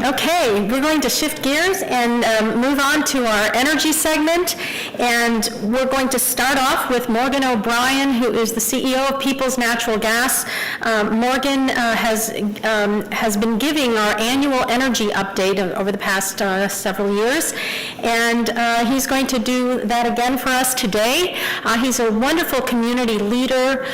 Okay, we're going to shift gears and move on to our energy segment, and we're going to start off with Morgan O'Brien, who is the CEO of Peoples Natural Gas. Morgan has been giving our annual energy update over the past several years, and he's going to do that again for us today. He's a wonderful community leader.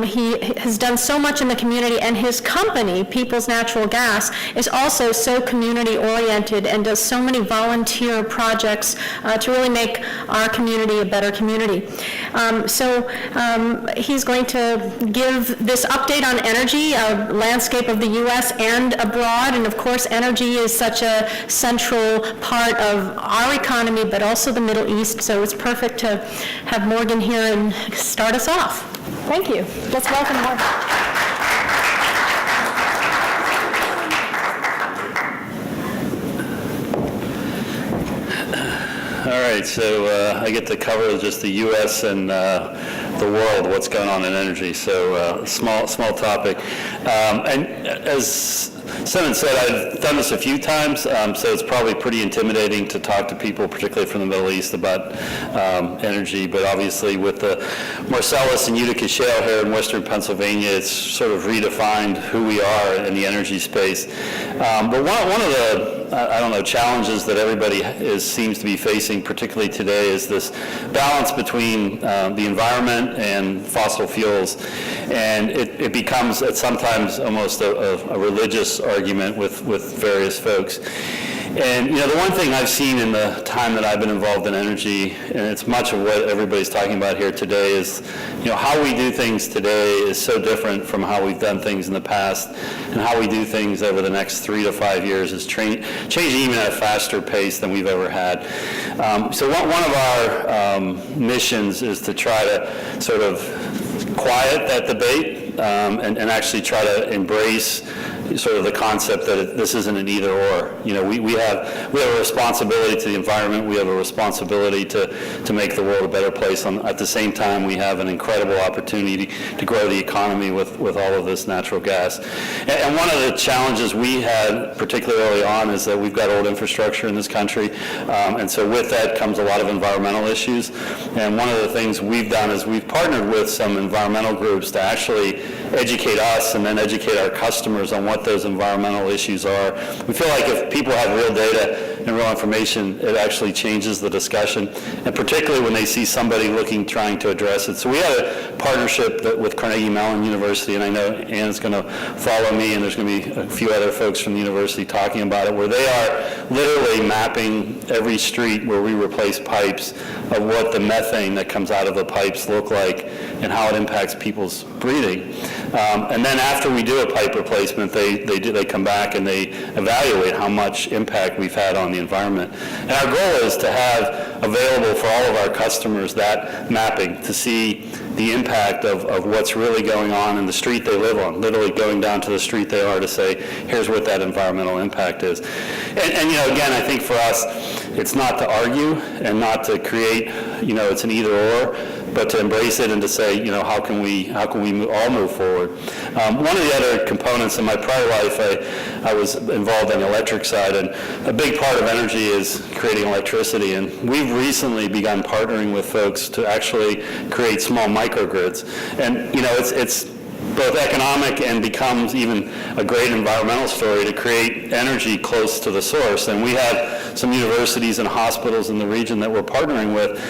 He has done so much in the community, and his company, Peoples Natural Gas, is also so community-oriented and does so many volunteer projects to really make our community a better community. He's going to give this update on energy, a landscape of the U.S. and abroad, and of course energy is such a central part of our economy, but also the Middle East, so it's perfect to have Morgan here and start us off. Thank you. Let's welcome Morgan. All right, so I get to cover just the U.S. and the world, what's going on in energy. So small topic. And as Simon said, I've done this a few times, so it's probably pretty intimidating to talk to people, particularly from the Middle East, about energy. But obviously, with the Marcellus and Utica Shale here in Western Pennsylvania, it's sort of redefined who we are in the energy space. But one of the challenges that everybody seems to be facing, particularly today, is this balance between the environment and fossil fuels, and it becomes sometimes almost a religious argument with various folks. And the one thing I've seen in the time that I've been involved in energy, and it's much of what everybody's talking about here today, is how we do things today is so different from how we've done things in the past, and how we do things over the next 3 to 5 years is changing even at a faster pace than we've ever had. So one of our missions is to try to sort of quiet that debate and actually try to embrace sort of the concept that this isn't an either or. We have a responsibility to the environment. We have a responsibility to make the world a better place. At the same time, we have an incredible opportunity to grow the economy with all of this natural gas. And one of the challenges we had, particularly early on, is that we've got old infrastructure in this country, and so with that comes a lot of environmental issues. And one of the things we've done is we've partnered with some environmental groups to actually educate us and then educate our customers on what those environmental issues are. We feel like if people have real data and real information, it actually changes the discussion, and particularly when they see somebody trying to address it. So we had a partnership with Carnegie Mellon University, and I know Ann's going to follow me, and there's going to be a few other folks from the university talking about it, where they are literally mapping every street where we replace pipes of what the methane that comes out of the pipes look like and how it impacts people's breathing. And then after we do a pipe replacement, they come back and they evaluate how much impact we've had on the environment. And our goal is to have available for all of our customers that mapping to see the impact of what's really going on in the street they live on, literally going down to the street they are to say, here's what that environmental impact is. And again, I think for us, it's not to argue and not to create, it's an either or, but to embrace it and to say, how can we all move forward? One of the other components in my prior life, I was involved on the electric side, and a big part of energy is creating electricity. And we've recently begun partnering with folks to actually create small microgrids. And it's both economic and becomes even a great environmental story to create energy close to the source. And we have some universities and hospitals in the region that we're partnering with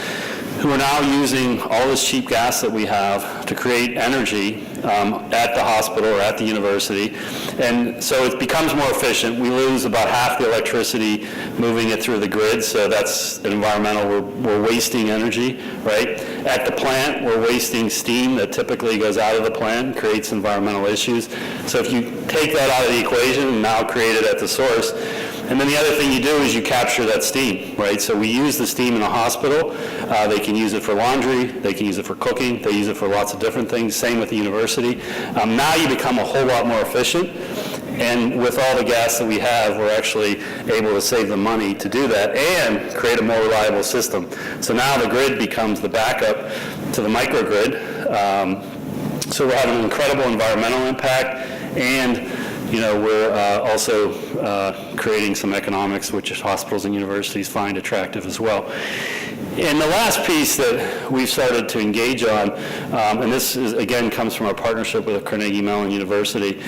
who are now using all this cheap gas that we have to create energy at the hospital or at the university. And so it becomes more efficient. We lose about half the electricity moving it through the grid, so that's environmental. We're wasting energy, right? At the plant, we're wasting steam that typically goes out of the plant and creates environmental issues. So if you take that out of the equation and now create it at the source, and then the other thing you do is you capture that steam, right? So we use the steam in the hospital. They can use it for laundry. They can use it for cooking. They use it for lots of different things. Same with the university. Now you become a whole lot more efficient. And with all the gas that we have, we're actually able to save the money to do that and create a more reliable system. So now the grid becomes the backup to the microgrid. So we're having an incredible environmental impact and we're also creating some economics, which hospitals and universities find attractive as well. And the last piece that we've started to engage on, and this is, again, comes from our partnership with Carnegie Mellon University,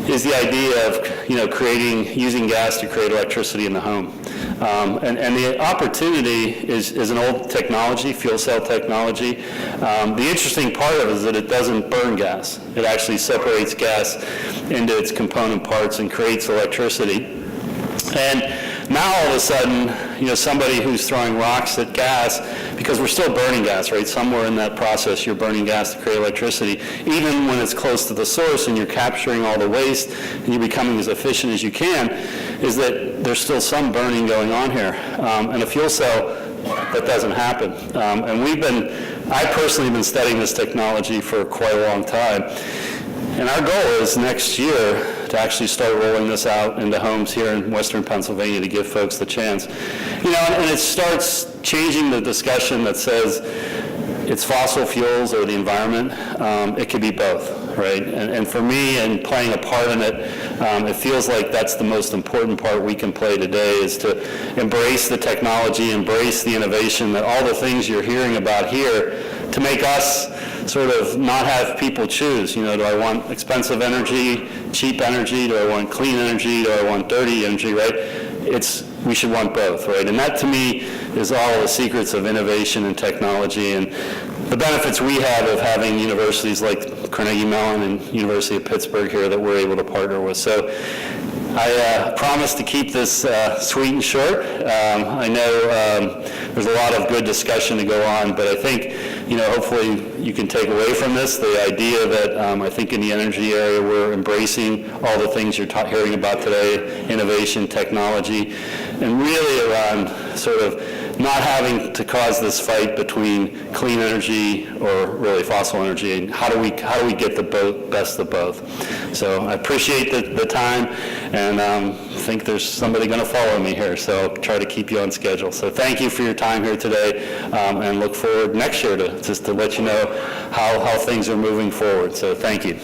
is the idea of, using gas to create electricity in the home. And the opportunity is an old technology, fuel cell technology. The interesting part of it is that it doesn't burn gas. It actually separates gas into its component parts and creates electricity. And now all of a sudden, somebody who's throwing rocks at gas, because we're still burning gas, right? Somewhere in that process, you're burning gas to create electricity. Even when it's close to the source and you're capturing all the waste and you're becoming as efficient as you can, is that there's still some burning going on here. And a fuel cell, that doesn't happen. And I personally have been studying this technology for quite a long time. And our goal is next year to actually start rolling this out into homes here in Western Pennsylvania to give folks the chance. And it starts changing the discussion that says it's fossil fuels or the environment. It could be both, right? And for me, and playing a part in it, it feels like that's the most important part we can play today, is to embrace the technology, embrace the innovation, that all the things you're hearing about here, to make us sort of not have people choose. Do I want expensive energy, cheap energy? Do I want clean energy? Do I want dirty energy, right? We should want both, right? And that, to me, is all the secrets of innovation and technology, and the benefits we have of having universities like Carnegie Mellon and University of Pittsburgh here that we're able to partner with. So I promise to keep this sweet and short. I know there's a lot of good discussion to go on, but I think, hopefully you can take away from this the idea that I think in the energy area we're embracing all the things you're hearing about today, innovation, technology, and really around sort of not having to cause this fight between clean energy or really fossil energy, and how do we get the best of both. So I appreciate the time, and think there's somebody going to follow me here, so I'll try to keep you on schedule. So thank you for your time here today, and look forward next year to let you know how things are moving forward. So thank you.